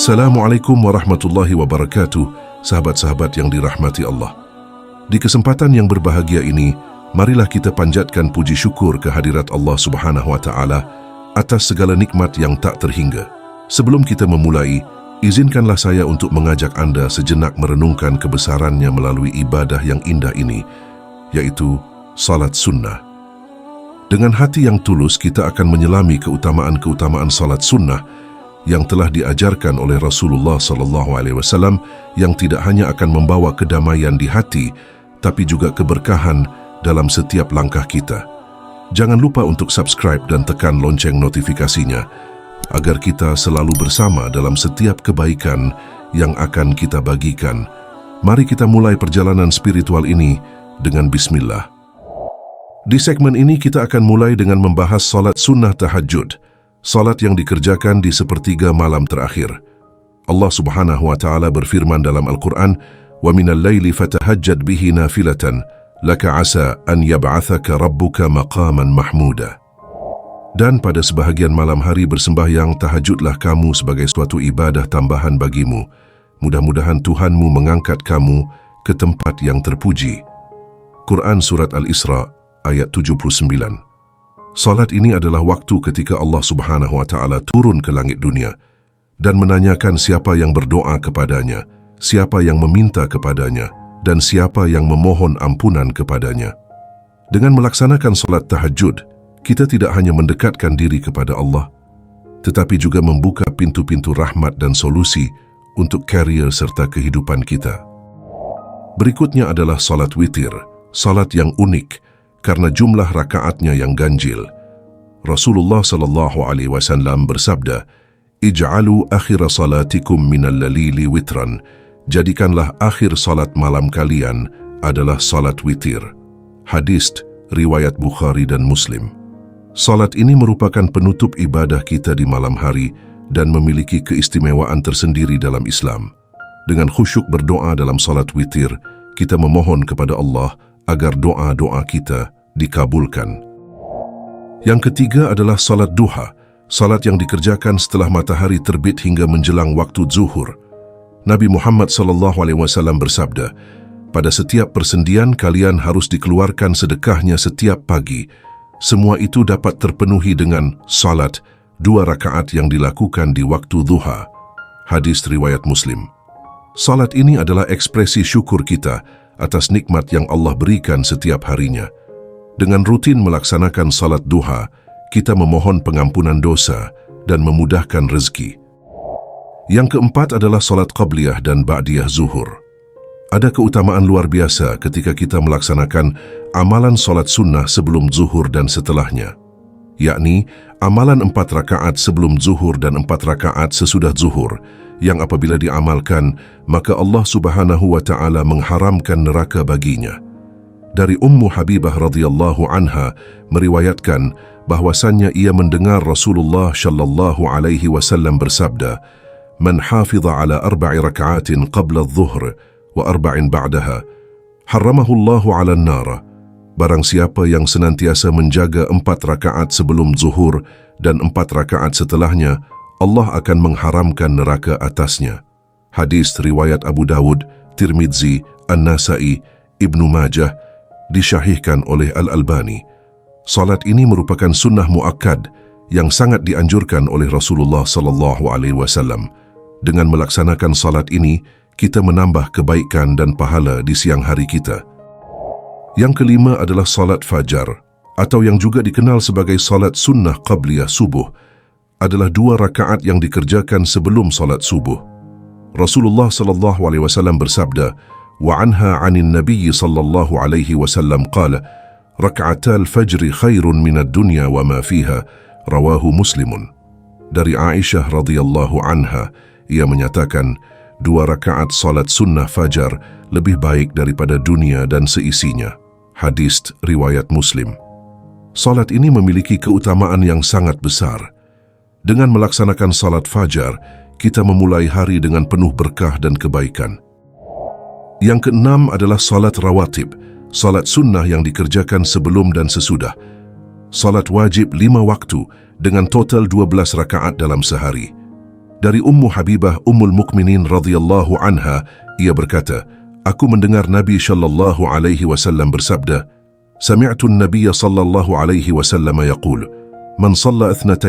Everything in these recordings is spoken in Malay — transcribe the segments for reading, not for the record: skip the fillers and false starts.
Assalamualaikum warahmatullahi wabarakatuh, sahabat-sahabat yang dirahmati Allah. Di kesempatan yang berbahagia ini, marilah kita panjatkan puji syukur kehadirat Allah Subhanahu wa Ta'ala atas segala nikmat yang tak terhingga. Sebelum kita memulai, izinkanlah saya untuk mengajak Anda sejenak merenungkan kebesarannya melalui ibadah yang indah ini, yaitu salat sunnah. Dengan hati yang tulus, kita akan menyelami keutamaan-keutamaan salat sunnah yang telah diajarkan oleh Rasulullah SAW, yang tidak hanya akan membawa kedamaian di hati, tapi juga keberkahan dalam setiap langkah kita. Jangan lupa untuk subscribe dan tekan lonceng notifikasinya, agar kita selalu bersama dalam setiap kebaikan yang akan kita bagikan. Mari kita mulai perjalanan spiritual ini dengan bismillah. Di segmen ini kita akan mulai dengan membahas salat sunnah tahajud, salat yang dikerjakan di sepertiga malam terakhir. Allah Subhanahu wa Ta'ala berfirman dalam Al-Quran, "Wa minal laili fatahajjad bihi nafilatan, laka asa an yab'athaka rabbuka maqaman mahmuda." Dan pada sebahagian malam hari bersembahyang, tahajudlah kamu sebagai suatu ibadah tambahan bagimu. Mudah-mudahan Tuhanmu mengangkat kamu ke tempat yang terpuji. Quran Surat Al-Isra ayat 79. Salat ini adalah waktu ketika Allah Subhanahu wa Ta'ala turun ke langit dunia dan menanyakan siapa yang berdoa kepadanya, siapa yang meminta kepadanya, dan siapa yang memohon ampunan kepadanya. Dengan melaksanakan salat tahajud, kita tidak hanya mendekatkan diri kepada Allah, tetapi juga membuka pintu-pintu rahmat dan solusi untuk karier serta kehidupan kita. Berikutnya adalah salat witir, salat yang unik karena jumlah rakaatnya yang ganjil. Rasulullah SAW bersabda, "Ij'alu akhir salatikum minal lalili witran." Jadikanlah akhir salat malam kalian adalah salat witir. Hadis riwayat Bukhari dan Muslim. Salat ini merupakan penutup ibadah kita di malam hari dan memiliki keistimewaan tersendiri dalam Islam. Dengan khusyuk berdoa dalam salat witir, kita memohon kepada Allah agar doa-doa kita dikabulkan. Yang ketiga adalah salat duha, salat yang dikerjakan setelah matahari terbit hingga menjelang waktu zuhur. Nabi Muhammad SAW bersabda, "Pada setiap persendian kalian harus dikeluarkan sedekahnya setiap pagi. Semua itu dapat terpenuhi dengan salat 2 rakaat yang dilakukan di waktu duha." Hadis riwayat Muslim. Salat ini adalah ekspresi syukur kita atas nikmat yang Allah berikan setiap harinya. Dengan rutin melaksanakan salat duha, kita memohon pengampunan dosa dan memudahkan rezeki. Yang keempat adalah salat qabliyah dan ba'diyah zuhur. Ada keutamaan luar biasa ketika kita melaksanakan amalan salat sunnah sebelum zuhur dan setelahnya, yakni amalan 4 rakaat sebelum zuhur dan 4 rakaat sesudah zuhur, yang apabila diamalkan, maka Allah Subhanahu wa Ta'ala mengharamkan neraka baginya. Dari Ummu Habibah radhiyallahu anha meriwayatkan bahwasannya ia mendengar Rasulullah sallallahu alaihi wasallam bersabda, "Man hafidha ala 4 raka'atin qabla adh-dhuhr wa 4 ba'daha, harramahu Allahu 'ala an-nar." Barang siapa yang senantiasa menjaga 4 rakaat sebelum zuhur dan 4 rakaat setelahnya, Allah akan mengharamkan neraka atasnya. Hadis riwayat Abu Dawud, Tirmidzi, An-Nasai, Ibnu Majah, disyahihkan oleh Al-Albani. Salat ini merupakan sunnah muakkad yang sangat dianjurkan oleh Rasulullah SAW. Dengan melaksanakan salat ini, kita menambah kebaikan dan pahala di siang hari kita. Yang kelima adalah salat fajar, atau yang juga dikenal sebagai salat sunnah qabliyah subuh, adalah 2 rakaat yang dikerjakan sebelum salat subuh. Rasulullah SAW bersabda, "Wa anha 'anil Nabi sallallahu alaihi wasallam qala, rak'atal fajri khairun minad dunya wa ma fiha." Rawahu Muslimun. Dari Aisyah radhiyallahu anha, ia menyatakan, 2 rakaat salat sunnah fajar lebih baik daripada dunia dan seisinya. Hadis riwayat Muslim. Salat ini memiliki keutamaan yang sangat besar. Dengan melaksanakan salat fajar, kita memulai hari dengan penuh berkah dan kebaikan. Yang keenam adalah salat rawatib, salat sunnah yang dikerjakan sebelum dan sesudah. Salat wajib 5 waktu dengan total 12 rakaat dalam sehari. Dari Ummu Habibah Ummul Mukminin radhiyallahu anha, ia berkata, aku mendengar Nabi sallallahu alaihi wasallam bersabda, Sami'tu an-Nabiy sallallahu alaihi wasallam yaqul, Man shalla 12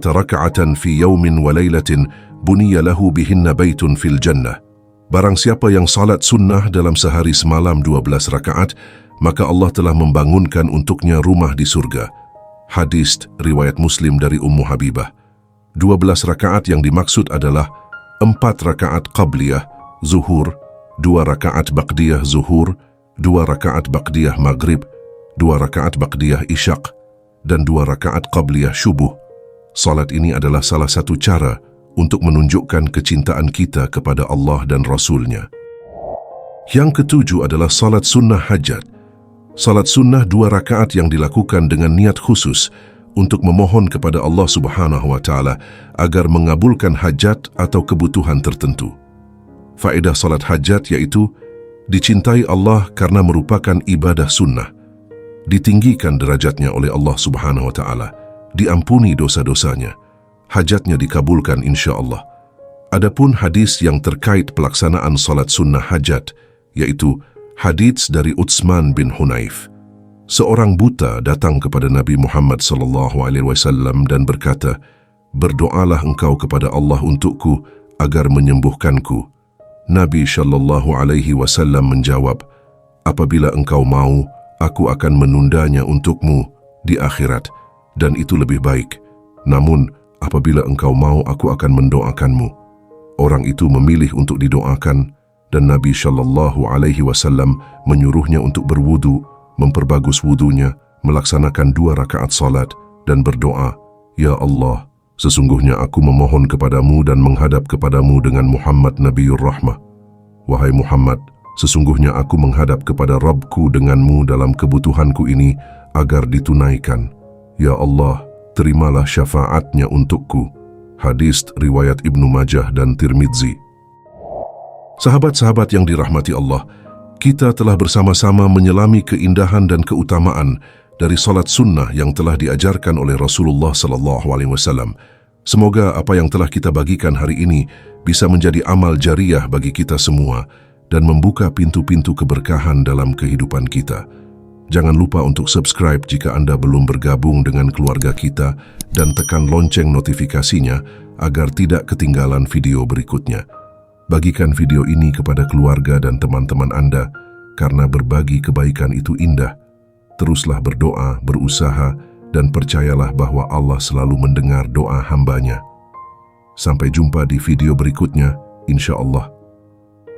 rak'atan fi yawmin wa laylatin buniya lahu bihinna baitun fil jannah. Barang siapa yang salat sunnah dalam sehari semalam 12 rakaat, maka Allah telah membangunkan untuknya rumah di surga. Hadis riwayat Muslim dari Ummu Habibah. 12 rakaat yang dimaksud adalah 4 rakaat qabliyah zuhur, 2 rakaat ba'diyah zuhur, 2 rakaat ba'diyah maghrib, 2 rakaat ba'diyah isyak, dan 2 rakaat qabliyah syubuh. Salat ini adalah salah satu cara untuk menunjukkan kecintaan kita kepada Allah dan Rasul-Nya. Yang ketujuh adalah salat sunnah hajat. Salat sunnah 2 rakaat yang dilakukan dengan niat khusus untuk memohon kepada Allah Subhanahu wa Ta'ala agar mengabulkan hajat atau kebutuhan tertentu. Faedah salat hajat yaitu dicintai Allah karena merupakan ibadah sunnah, ditinggikan derajatnya oleh Allah Subhanahu wa Ta'ala, diampuni dosa-dosanya, hajatnya dikabulkan insya Allah. Adapun hadis yang terkait pelaksanaan salat sunnah hajat, yaitu hadis dari Utsman bin Hunayf. Seorang buta datang kepada Nabi Muhammad SAW dan berkata, berdoalah engkau kepada Allah untukku agar menyembuhkanku. Nabi SAW menjawab, apabila engkau mau, aku akan menundanya untukmu di akhirat, dan itu lebih baik. Namun, apabila engkau mau, aku akan mendoakanmu. Orang itu memilih untuk didoakan, dan Nabi SAW menyuruhnya untuk berwudu, memperbagus wudunya, melaksanakan 2 rakaat salat, dan berdoa, Ya Allah, sesungguhnya aku memohon kepadamu dan menghadap kepadamu dengan Muhammad Nabiur Rahmah. Wahai Muhammad, sesungguhnya aku menghadap kepada Rabbku denganmu dalam kebutuhanku ini agar ditunaikan. Ya Allah, terimalah syafaatnya untukku. Hadis riwayat Ibnu Majah dan Tirmidzi. Sahabat-sahabat yang dirahmati Allah, kita telah bersama-sama menyelami keindahan dan keutamaan dari salat sunnah yang telah diajarkan oleh Rasulullah SAW. Semoga apa yang telah kita bagikan hari ini bisa menjadi amal jariah bagi kita semua dan membuka pintu-pintu keberkahan dalam kehidupan kita. Jangan lupa untuk subscribe jika Anda belum bergabung dengan keluarga kita dan tekan lonceng notifikasinya agar tidak ketinggalan video berikutnya. Bagikan video ini kepada keluarga dan teman-teman Anda, karena berbagi kebaikan itu indah. Teruslah berdoa, berusaha, dan percayalah bahwa Allah selalu mendengar doa hambanya. Sampai jumpa di video berikutnya, insya Allah.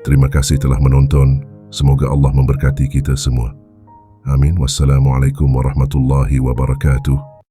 Terima kasih telah menonton. Semoga Allah memberkati kita semua. Amin. Wassalamualaikum warahmatullahi wabarakatuh.